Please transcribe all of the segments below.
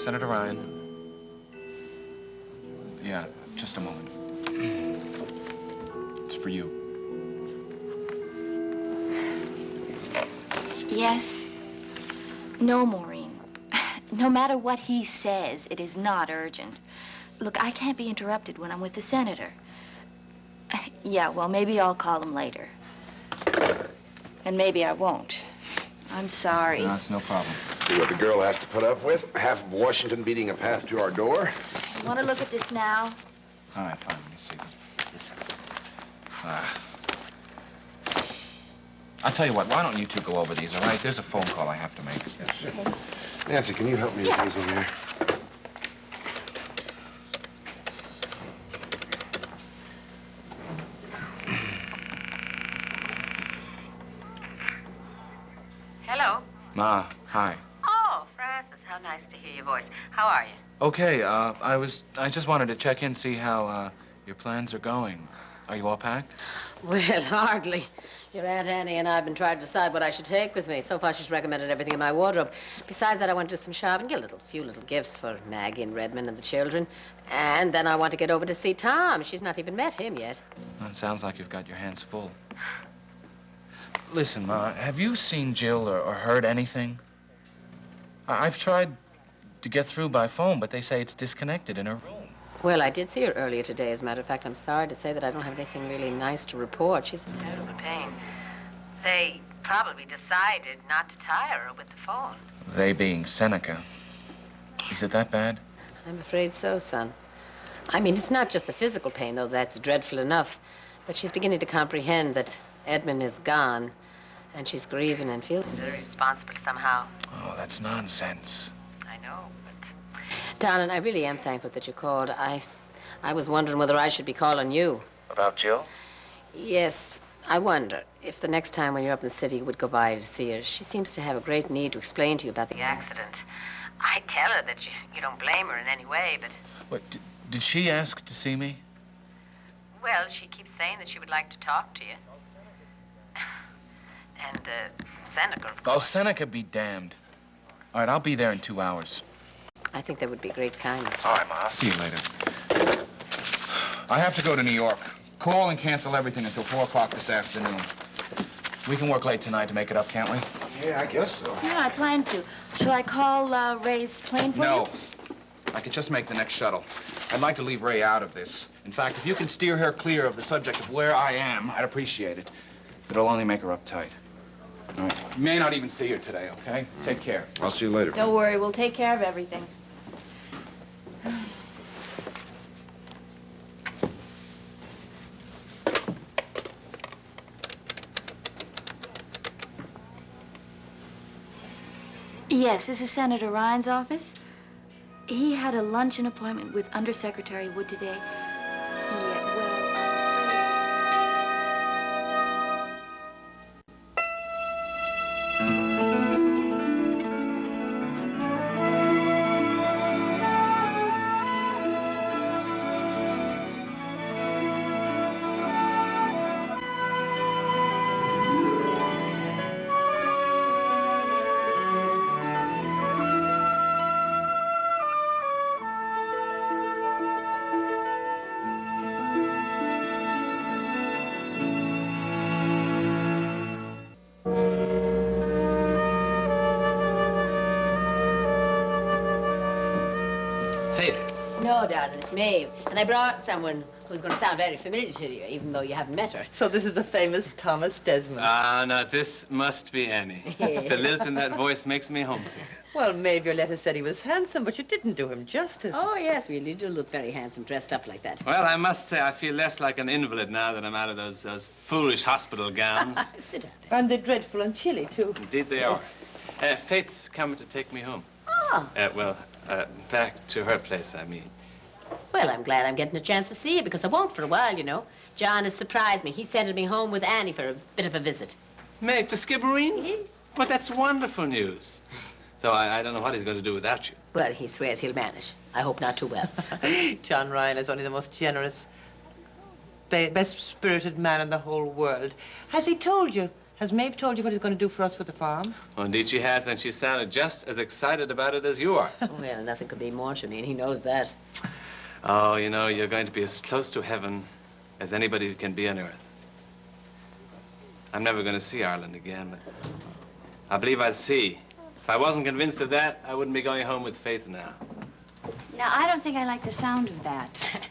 Senator Ryan. Yeah, just a moment. It's for you. Yes. No, Maureen. No matter what he says, it is not urgent. Look, I can't be interrupted when I'm with the senator. Yeah, well, maybe I'll call him later. And maybe I won't. I'm sorry. No, it's no problem. See what the girl has to put up with? Half of Washington beating a path to our door? You want to look at this now? All right, fine. Let me see this. I'll tell you what, why don't you two go over these, all right? There's a phone call I have to make. Yes, sir. Nancy, can you help me with these over here? Hello. Ma, hi. Oh, Francis, how nice to hear your voice. How are you? Okay, I just wanted to check in, see how, your plans are going. Are you all packed? Well, hardly. Your Aunt Annie and I have been trying to decide what I should take with me. So far, she's recommended everything in my wardrobe. Besides that, I want to do some shopping, get a few little gifts for Maggie and Redmond and the children. And then I want to get over to see Tom. She's not even met him yet. Well, it sounds like you've got your hands full. Listen, Ma, have you seen Jill or heard anything? I've tried to get through by phone, but they say it's disconnected in her room. Well, I did see her earlier today. As a matter of fact, I'm sorry to say that I don't have anything really nice to report. She's in terrible pain. They probably decided not to tire her with the phone. They being Seneca. Is it that bad? I'm afraid so, son. I mean, it's not just the physical pain, though that's dreadful enough. But she's beginning to comprehend that Edmund is gone, and she's grieving and feeling very responsible somehow. Oh, that's nonsense. I know, but... Darling, I really am thankful that you called. I was wondering whether I should be calling you. About Jill? Yes. I wonder if the next time when you're up in the city you would go by to see her. She seems to have a great need to explain to you about the accident. I tell her that you don't blame her in any way, but... What, did she ask to see me? Well, she keeps saying that she would like to talk to you. And, Seneca, of course. Oh, Seneca be damned. All right, I'll be there in 2 hours. I think that would be great kindness. All right, Ma, I'll see you later. I have to go to New York. Call and cancel everything until 4 o'clock this afternoon. We can work late tonight to make it up, can't we? Yeah, I guess so. Yeah, I plan to. Shall I call Ray's plane for you? No. I could just make the next shuttle. I'd like to leave Ray out of this. In fact, if you can steer her clear of the subject of where I am, I'd appreciate it. It'll only make her uptight. All right. You may not even see her today, okay? Take care. I'll see you later. Don't worry, we'll take care of everything. Yes, this is Senator Ryan's office. He had a luncheon appointment with Undersecretary Wood today. Yeah, well... No, darling, it's Maeve. And I brought someone who's going to sound very familiar to you, even though you haven't met her. So this is the famous Thomas Desmond. Ah, now this must be Annie. It's the lilt in that voice makes me homesick. Well, Maeve, your letter said he was handsome, but you didn't do him justice. Oh, yes, really, you do look very handsome dressed up like that. Well, I must say I feel less like an invalid now that I'm out of those foolish hospital gowns. Sit down. And they're dreadful and chilly, too. Indeed they are. Fate's coming to take me home. Oh. Back to her place, I mean. Well, I'm glad I'm getting a chance to see you, because I won't for a while, you know. John has surprised me. He sent me home with Annie for a bit of a visit. Maeve, to Skibbereen? Yes. Well, that's wonderful news. Though I don't know what he's going to do without you. Well, he swears he'll manage. I hope not too well. John Ryan is only the most generous, best-spirited man in the whole world. Has he told you Has Maeve told you what he's going to do for us with the farm? Well, indeed she has, and she sounded just as excited about it as you are. Well, nothing could be more to me, and he knows that. Oh, you know, you're going to be as close to heaven as anybody can be on earth. I'm never going to see Ireland again, but I believe I'd see. If I wasn't convinced of that, I wouldn't be going home with Faith now. Now, I don't think I like the sound of that.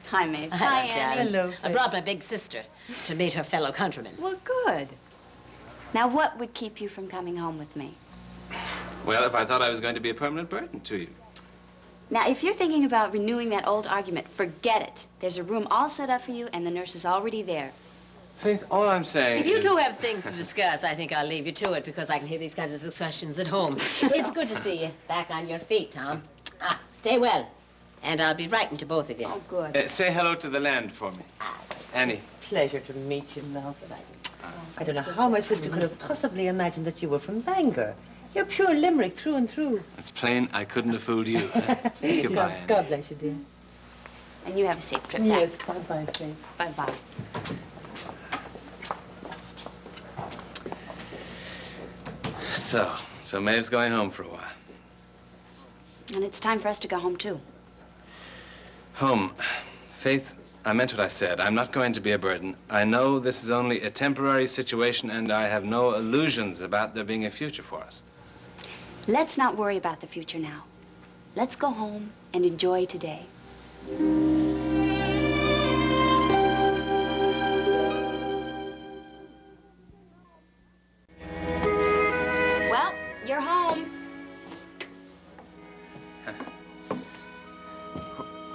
Hi, Maeve. Hi, Annie. Hello, I brought my big sister to meet her fellow countrymen. Well, good. Now, what would keep you from coming home with me? Well, if I thought I was going to be a permanent burden to you. Now, if you're thinking about renewing that old argument, forget it. There's a room all set up for you, and the nurse is already there. Faith, all I'm saying If you is... two have things to discuss, I think I'll leave you to it because I can hear these kinds of discussions at home. It's good to see you back on your feet, Tom. Stay well. And I'll be writing to both of you. Oh, good. say hello to the land for me. Annie. Pleasure to meet you, Malcolm. I don't know how my sister could have possibly imagined that you were from Bangor. You're pure Limerick through and through. It's plain I couldn't have fooled you. Goodbye, Annie. God bless you, dear. And you have a safe trip back. Yes, bye-bye, Faith. Bye-bye. So Maeve's going home for a while. And it's time for us to go home, too. Home. Faith, I meant what I said. I'm not going to be a burden. I know this is only a temporary situation, and I have no illusions about there being a future for us. Let's not worry about the future now. Let's go home and enjoy today. Well, you're home.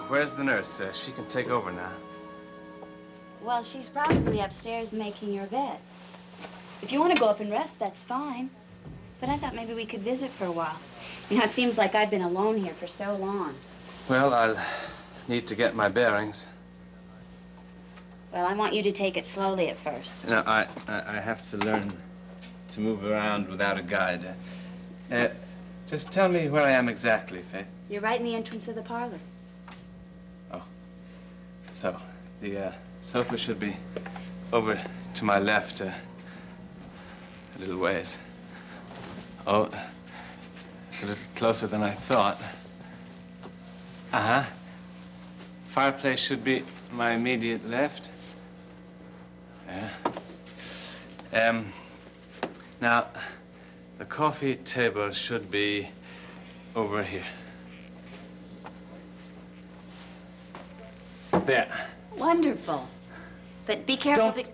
Where's the nurse? She can take over now. Well, she's probably upstairs making your bed. If you want to go up and rest, that's fine. But I thought maybe we could visit for a while. You know, it seems like I've been alone here for so long. Well, I'll need to get my bearings. Well, I want you to take it slowly at first. Now, I have to learn to move around without a guide. Just tell me where I am exactly, Faith. You're right in the entrance of the parlor. So, the sofa should be over to my left a little ways. Oh, it's a little closer than I thought. Uh-huh. Fireplace should be my immediate left. Yeah. Now, the coffee table should be over here. There. Wonderful. But be careful. Don't-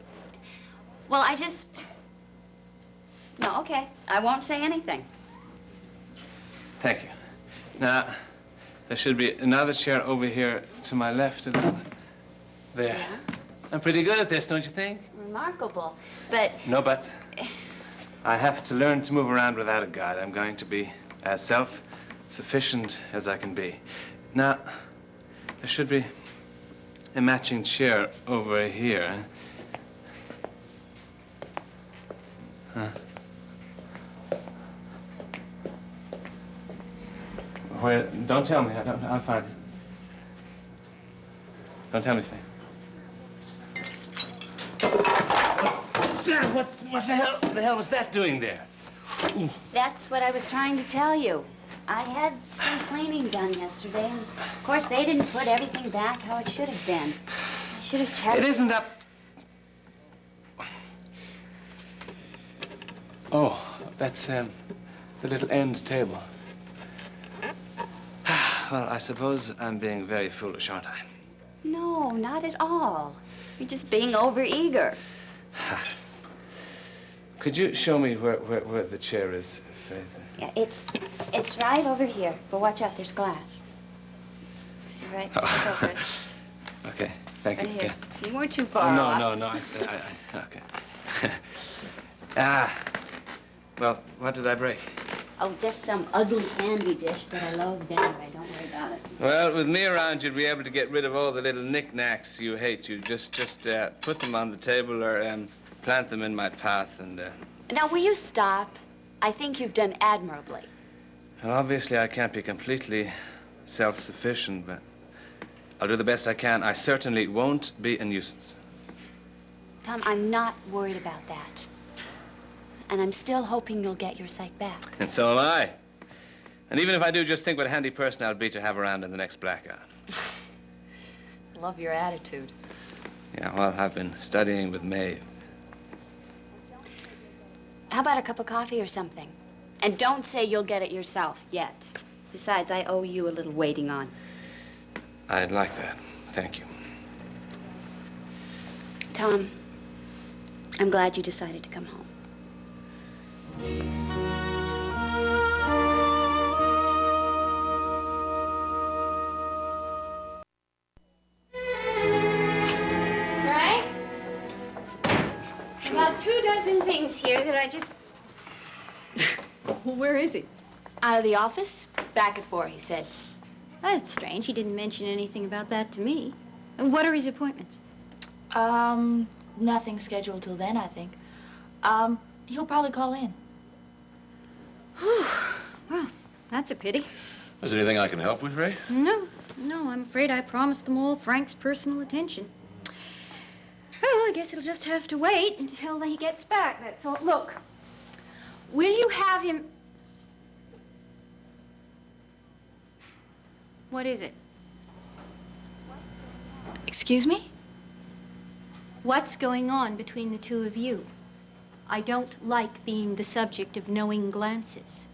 Well, I just... No, okay. I won't say anything. Thank you. Now, there should be another chair over here to my left a little. There. Yeah. I'm pretty good at this, don't you think? Remarkable. But No buts. I have to learn to move around without a guide. I'm going to be as self-sufficient as I can be. Now, there should be a matching chair over here. Huh? Where? Don't tell me. I'll find it. Don't tell me, Faye. What's that? What the hell was that doing there? that's what I was trying to tell you. I had some cleaning done yesterday, and of course they didn't put everything back how it should have been. I should have checked. It isn't up. Oh, that's the little end table. Well, I suppose I'm being very foolish, aren't I? No, not at all. You're just being overeager. Could you show me where the chair is, Faith? Yeah, it's right over here. But watch out, there's glass. See, right? Step over it. Okay, thank Right you. here. Okay. You weren't too far off. No. Okay. Well, what did I break? Oh, just some ugly candy dish that I loathed anyway. Don't worry about it. Well, with me around, you'd be able to get rid of all the little knickknacks you hate. You just put them on the table or plant them in my path and... Now, will you stop? I think you've done admirably. Well, obviously, I can't be completely self-sufficient, but I'll do the best I can. I certainly won't be a nuisance. Tom, I'm not worried about that. And I'm still hoping you'll get your sight back. And so am I. And even if I do, just think what a handy person I'll be to have around in the next blackout. Love your attitude. Yeah, well, I've been studying with Maeve. How about a cup of coffee or something? And don't say you'll get it yourself yet. Besides, I owe you a little waiting on. I'd like that. Thank you. Tom, I'm glad you decided to come home. Frank? About 24 things here that I just... Where is he? Out of the office? Back at 4, he said. That's strange. He didn't mention anything about that to me. And what are his appointments? Nothing scheduled till then, I think. He'll probably call in. Well, that's a pity. Is there anything I can help with, Ray? No, I'm afraid I promised them all Frank's personal attention. Well, I guess it'll just have to wait until he gets back, that's all. Look, will you have him... What is it? Excuse me? What's going on between the two of you? I don't like being the subject of knowing glances.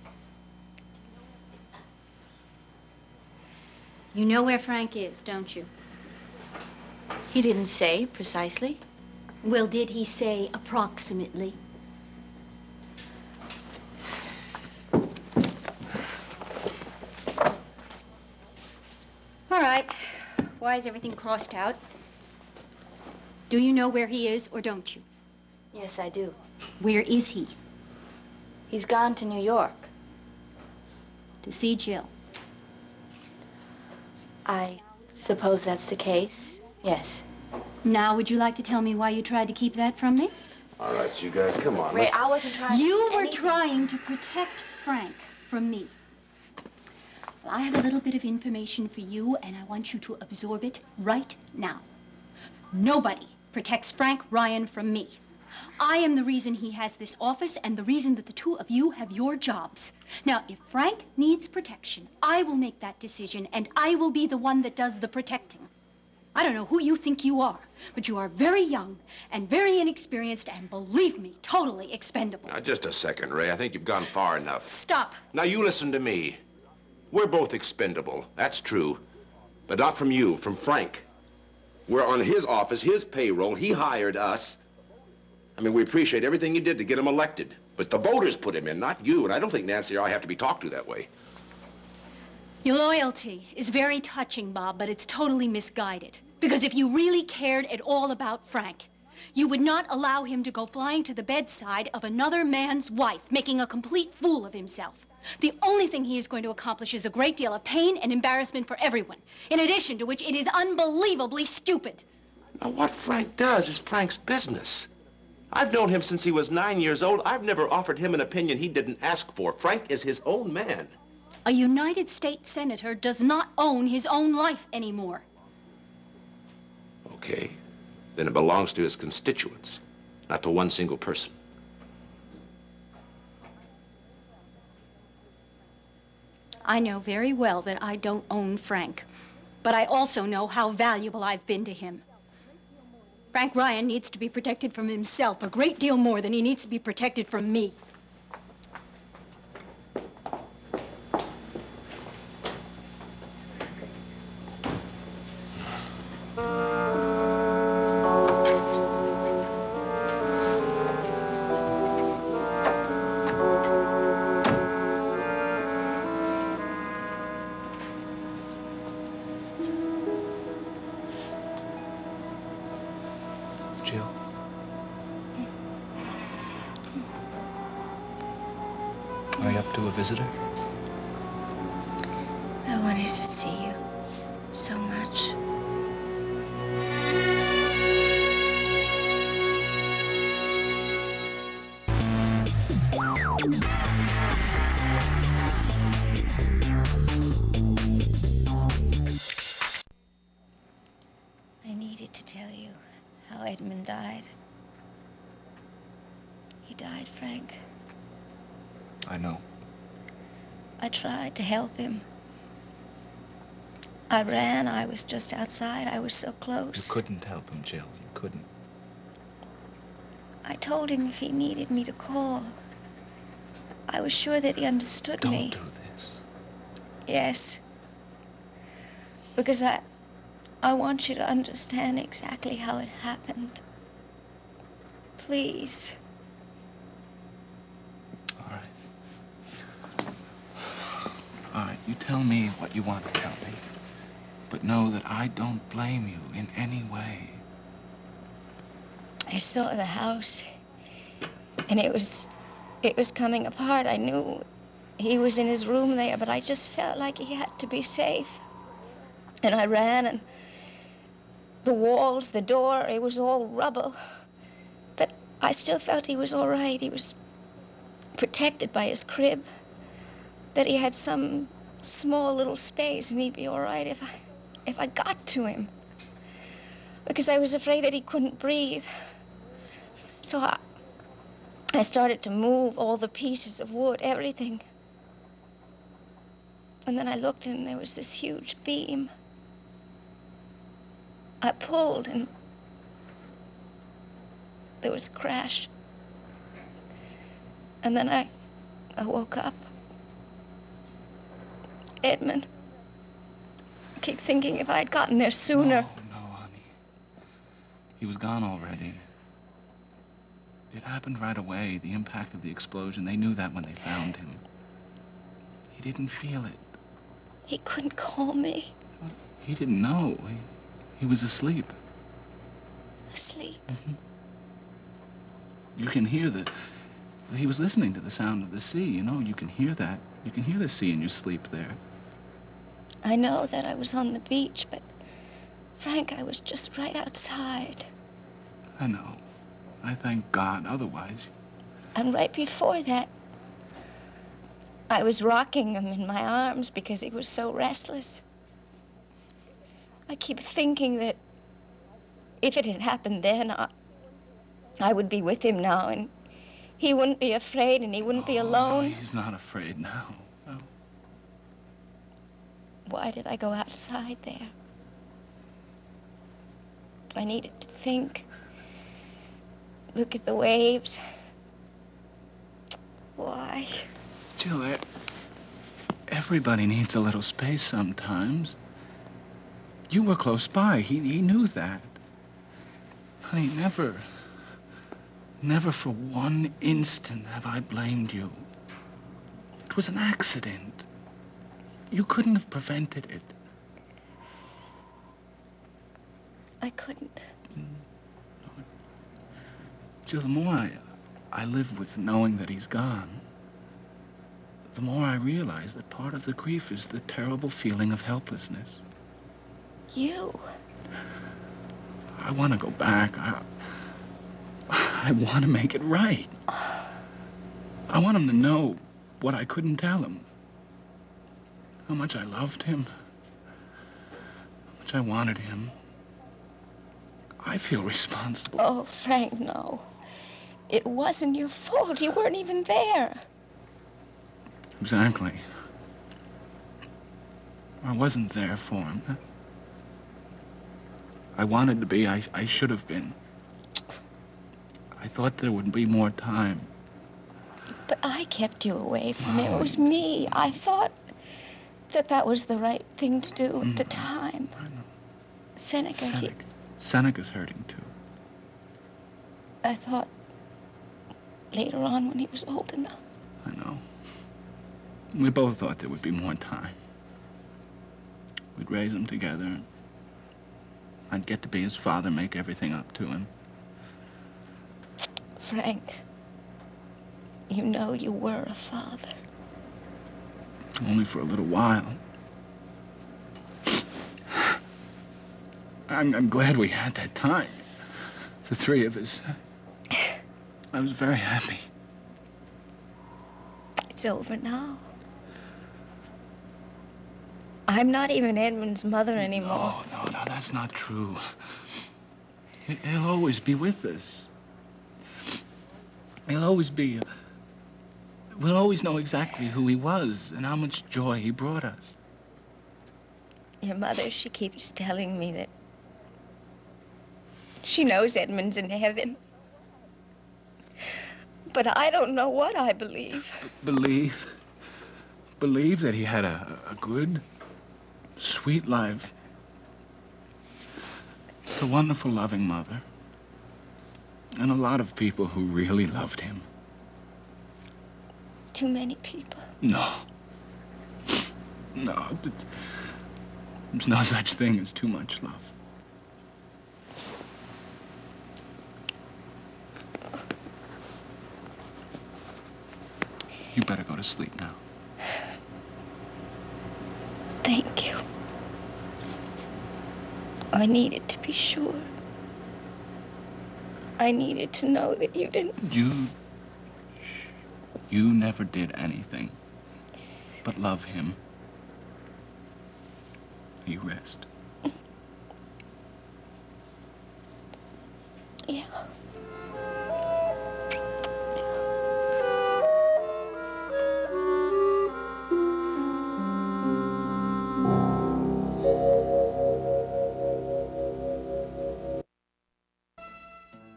You know where Frank is, don't you? He didn't say precisely. Well, did he say approximately? All right. Why is everything crossed out? Do you know where he is, or don't you? Yes, I do. Where is he? He's gone to New York. To see Jill. I suppose that's the case. Yes. Now, would you like to tell me why you tried to keep that from me? All right, you guys, come on. Ray, let's- I wasn't trying to... You were anything. trying to protect Frank from me. Well, I have a little bit of information for you, and I want you to absorb it right now. Nobody protects Frank Ryan from me. I am the reason he has this office and the reason that the two of you have your jobs. Now, if Frank needs protection, I will make that decision, and I will be the one that does the protecting. I don't know who you think you are, but you are very young and very inexperienced and, believe me, totally expendable. Now, just a second, Ray. I think you've gone far enough. Stop. Now, you listen to me. We're both expendable. That's true. But not from you, from Frank. We're on his office, his payroll. He hired us. I mean, we appreciate everything you did to get him elected. But the voters put him in, not you. And I don't think Nancy or I have to be talked to that way. Your loyalty is very touching, Bob, but it's totally misguided. Because if you really cared at all about Frank, you would not allow him to go flying to the bedside of another man's wife, making a complete fool of himself. The only thing he is going to accomplish is a great deal of pain and embarrassment for everyone, in addition to which it is unbelievably stupid. Now, what Frank does is Frank's business. I've known him since he was 9 years old. I've never offered him an opinion he didn't ask for. Frank is his own man. A United States Senator does not own his own life anymore. Okay. Then it belongs to his constituents, not to one single person. I know very well that I don't own Frank, but I also know how valuable I've been to him. Frank Ryan needs to be protected from himself a great deal more than he needs to be protected from me. Jill. Are you up to a visitor? I wanted to see you so much. I needed to tell you how Edmund died. He died, Frank. I know. I tried to help him. I ran. I was just outside. I was so close. You couldn't help him, Jill. You couldn't. I told him if he needed me to call. I was sure that he understood me. Don't do this. Yes. Because I want you to understand exactly how it happened. Please. All right. All right, you tell me what you want to tell me. But know that I don't blame you in any way. I saw the house, and it was coming apart. I knew he was in his room there, but I just felt like he had to be safe. And I ran, and the walls, the door, it was all rubble. But I still felt he was all right. He was protected by his crib, that he had some small little space, and he'd be all right if I got to him. Because I was afraid that he couldn't breathe. So I started to move all the pieces of wood, everything. And then I looked, and there was this huge beam. I pulled, and there was a crash. And then I woke up. Edmund, I keep thinking if I'd gotten there sooner. No, honey. He was gone already. It happened right away, the impact of the explosion. They knew that when they found him. He didn't feel it. He couldn't call me. He didn't know. He was asleep. Asleep? Mm-hmm. You can hear he was listening to the sound of the sea, you know. You can hear that. You can hear the sea in your sleep there. I know that I was on the beach, but, Frank, I was just right outside. I know. I thank God. Otherwise... And right before that, I was rocking him in my arms because he was so restless. I keep thinking that if it had happened then, I would be with him now, and he wouldn't be afraid, and he wouldn't be alone. No, he's not afraid now. No. Why did I go outside there? I needed to think. Look at the waves. Why? Jill, everybody needs a little space sometimes. You were close by. He knew that. Honey, never for one instant have I blamed you. It was an accident. You couldn't have prevented it. I couldn't. Jill, the more I live with knowing that he's gone, the more I realize that part of the grief is the terrible feeling of helplessness. You? I want to go back. I want to make it right. I want him to know what I couldn't tell him. How much I loved him. How much I wanted him. I feel responsible. Oh, Frank, no. It wasn't your fault. You weren't even there. Exactly. I wasn't there for him. I wanted to be. I should have been. I thought there would be more time. But I kept you away from him. It was me. I thought that was the right thing to do at the time. I know. Seneca, Seneca's hurting, too. I thought later on when he was old enough. I know. We both thought there would be more time. We'd raise him together. I'd get to be his father, make everything up to him. Frank, you know you were a father. Only for a little while. I'm glad we had that time. The three of us. I was very happy. It's over now. I'm not even Edmund's mother anymore. No, that's not true. He'll always be with us. He'll always be... We'll always know exactly who he was and how much joy he brought us. Your mother, she keeps telling me that she knows Edmund's in heaven. But I don't know what I believe. Believe that he had a good, sweet life. A wonderful, loving mother. And a lot of people who really loved him. Too many people. No. No. There's no such thing as too much love. You better go to sleep now. Thank you. I needed to be sure. I needed to know that you didn't... You never did anything but love him. You rest. Yeah.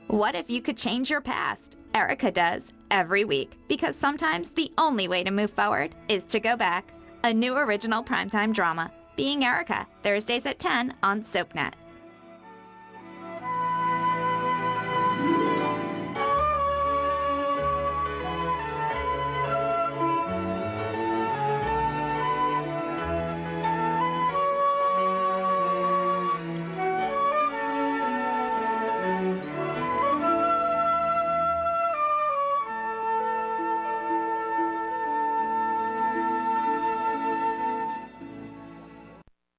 What if you could change your past? Erica does, every week, because sometimes the only way to move forward is to go back. A new original primetime drama, Being Erica, Thursdays at 10 on SoapNet.